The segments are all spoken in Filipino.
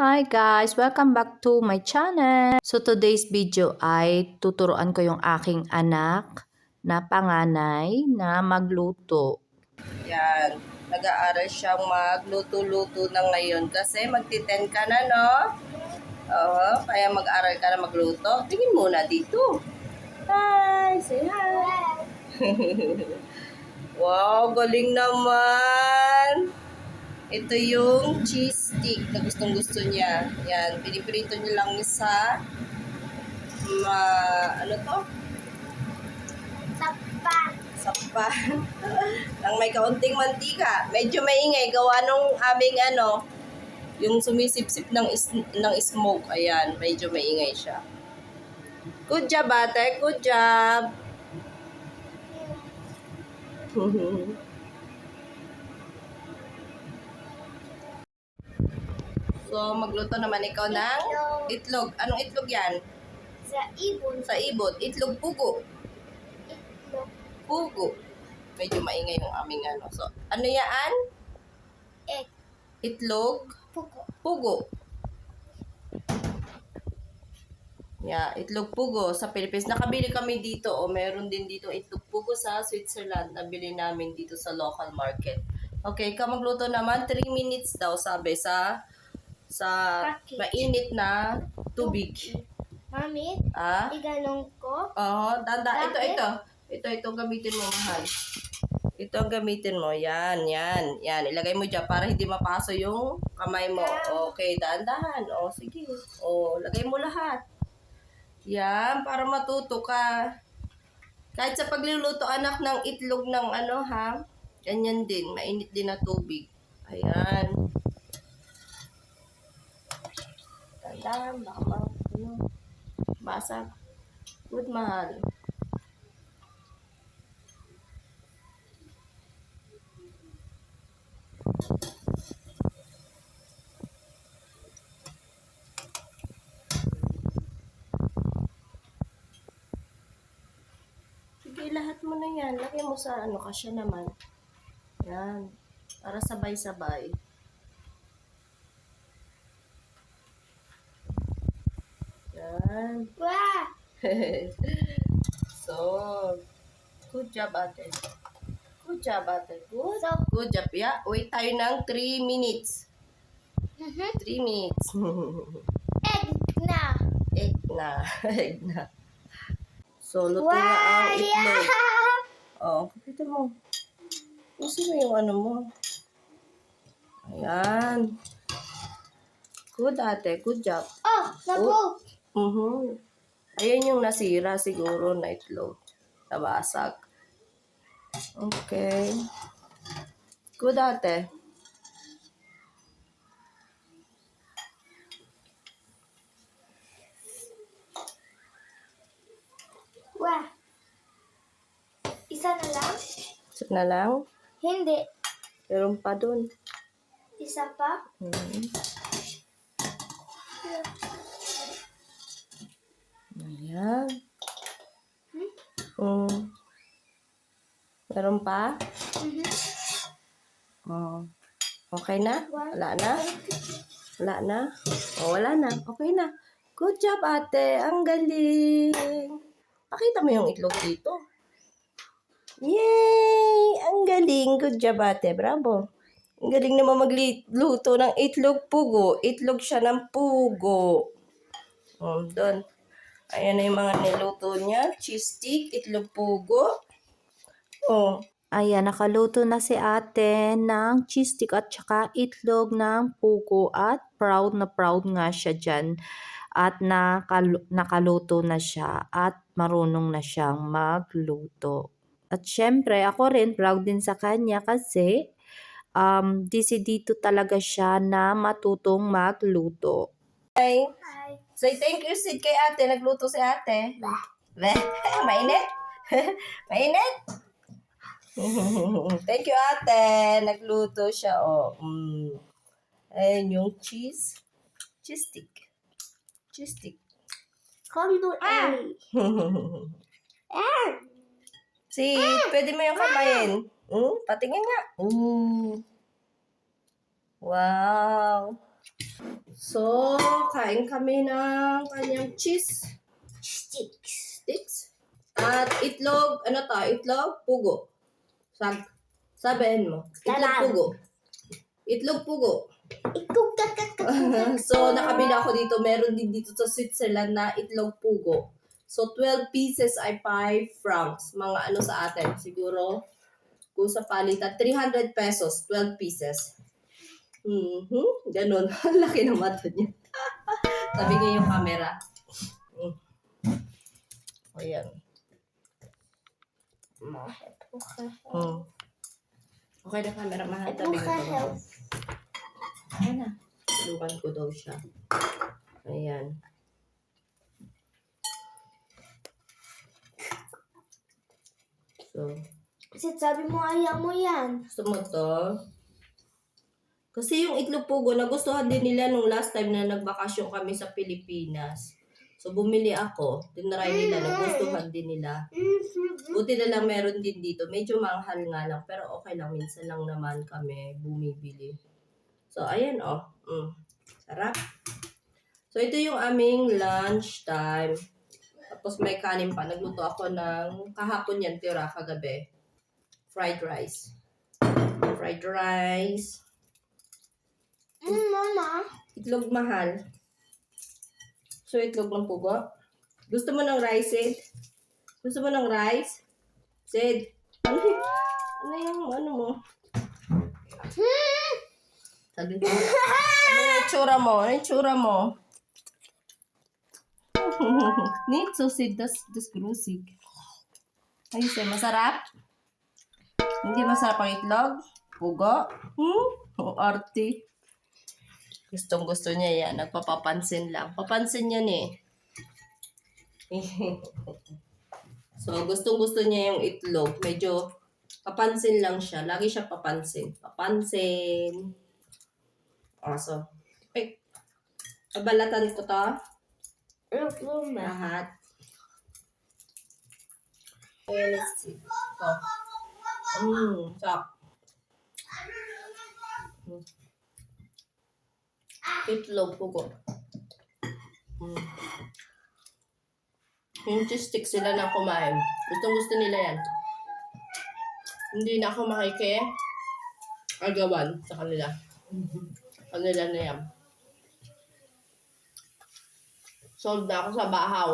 Hi guys! Welcome back to my channel! So today's video ay tuturuan ko yung aking anak na panganay na magluto. Yan, nag-aaral siyang magluto-luto na ngayon kasi magti-10 ka na, no? Oo, kaya mag-aaral ka na magluto. Tingin muna dito. Hi! Say hi! Wow, galing naman! Ito yung cheese stick na gustong-gusto niya. Yan, piniprito niya lang sa ano to? Sapa. Nang may kaunting mantika. Medyo maingay. Gawa nung aming yung sumisip-sip ng smoke. Ayan, medyo maingay siya. Good job, ate. Good job. So, magluto naman ikaw ng itlog. Anong itlog yan? Sa ibon. Sa ibon. Itlog pugo. Itlog. Pugo. Medyo maingay yung aming So, ano yan? Egg. Itlog. Pugo. Pugo. Yeah, itlog pugo sa Philippines. Nakabili kami dito. Meron din dito itlog pugo sa Switzerland. Nabili namin dito sa local market. Okay, ikaw magluto naman. 3 minutes daw sabi sa mainit na tubig. Mami, iganong ko. Oo, tanda. Bakit? Ito gamitin mo, mahal. Ito ang gamitin mo. Yan. Ilagay mo dyan para hindi mapaso yung kamay mo. Okay, dahan-dahan. O, sige. O, lagay mo lahat. Yan, para matuto ka. Kahit sa pagluluto, anak, ng itlog ng ganyan din. Mainit din na tubig. Ayan. Dahan-dahan. Baka basag. Good, mahal. Sige, lahat mo na yan. Lagay mo sa kasya naman. Yan. Para sabay-sabay. Yan. Wow! So, good job, ate. Good job, ate. Good. So- Good job. Yeah, wait tayo ng 3 minutes. 3 minutes. Egg na. Egg na. Egg na. So, luto na ang itlog. Oh, pakita mo. Gusto mo yung mo. Ayan. Good, ate. Good job. Oh, nabog. Ayan yung nasira siguro na itlog. Nabasag. Okay. Good, ate. Wow. Isa na lang? Isa na lang. Hindi. Meron pa dun. Isa pa? Ayan. Meron pa? Okay na? Wala na? Wala na? Wala na. Okay na. Good job, ate. Ang galing. Pakita mo yung itlog dito. Yay! Ang galing. Good job, ate. Bravo. Ang galing naman magluto ng itlog pugo. Itlog siya ng pugo. Doon. Ayan na yung mga niluto niya. Cheese stick, itlog pugo. Ayan, nakaluto na si ate ng cheese stick at saka itlog ng pugo at proud nga siya dyan. At nakaluto na siya at marunong na siyang magluto. At syempre, ako rin proud din sa kanya kasi dito talaga siya na matutong magluto. Hi. Hi. Say thank you, Sid, kay ate. Nagluto si ate. Mainit? Mainit? Thank you, ate. Nagluto siya. Ayan yung cheese. Cheese stick. Cheese stick. Kondo Sid, pwede mo yung kamayin. Patingin nga. Wow. So, kain kami ng kanyang cheese Sticks. sticks. At itlog, ano to? Itlog, pugo. Sabihin mo. Itlog, Talag. pugo. Itlog, pugo. Ikaw So, nakabili ako dito. Meron din dito sa Switzerland na itlog pugo. So, 12 pieces ay 5 francs. Mga ano sa atin. Siguro, kung sa palitan, 300 pesos, 12 pieces. Ganun. Ang laki ng mata niya. Sabi niya yung camera. Ayan. Okay na camera, mahal. Tabi ko to. Ayan na. Tulungan ko daw siya. Ayan. So, Kasi sabi mo ayaw mo yan. gusto mo to? Kasi yung itlog pugo, nagustuhan din nila nung last time na nagbakasyon kami sa Pilipinas. So, bumili ako. Tinry nila, nagustuhan din nila. Buti na lang meron din dito. Medyo mahal nga lang, pero okay lang. Minsan lang naman kami bumibili. So, ayan oh. Sarap. So, ito yung aming lunch time. Tapos may kanin pa. Nagluto ako ng kahapon yan, tira, kagabi. Fried rice. Fried rice. Mama. Itlog mahal. So, itlog ng pugo. Gusto mo ng rice, Sid? Gusto mo ng rice? Sid? Ano yung ano mo? Sabi ko. Ano yung itsura mo? Ano yung itsura mo? Nicht so, Sid. Das grusig. Ayos eh. Masarap? Hindi masarap ang itlog? Pugo? O arty. Gustong gusto niya yan. Nagpapapansin lang. Papansin yan eh. So, gustong gusto niya yung itlog. Medyo papansin lang siya. Lagi siya papansin. Papansin. So, pabalatan ko to. Lahat. Ayan, let's see. Ito. Chop. Itlog, pugo. Yung cheese stick sila na kumain. Gustong gusto nila yan. Hindi na ako agawan sa kanila. Kanila na yan. Sold na ako sa bahaw.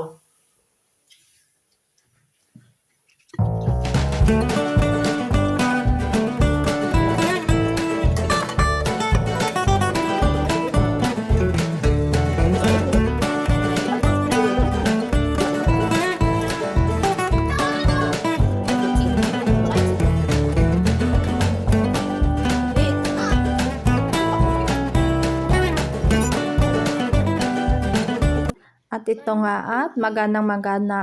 At ito nga at magana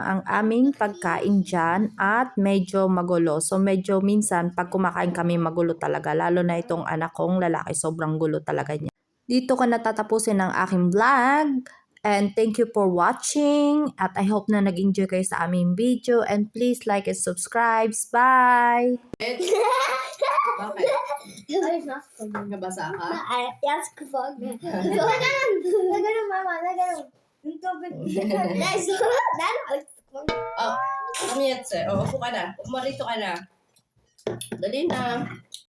ang aming pagkain dyan at medyo magulo. So medyo minsan pag kumakain kami magulo talaga. Lalo na itong anak kong lalaki, sobrang gulo talaga niya. Dito ko natatapusin ang aking vlog. And thank you for watching. At I hope na nag-enjoy kayo sa aming video. And please like and subscribe. Bye! Bakit? Ay, nasa ko. Nabasa ka? Yes, kapag. Naganon, mama. Naganon. Yung tubig. Nice. Oh, Amietse. Upo ka na. Umarito ka na. Dali na.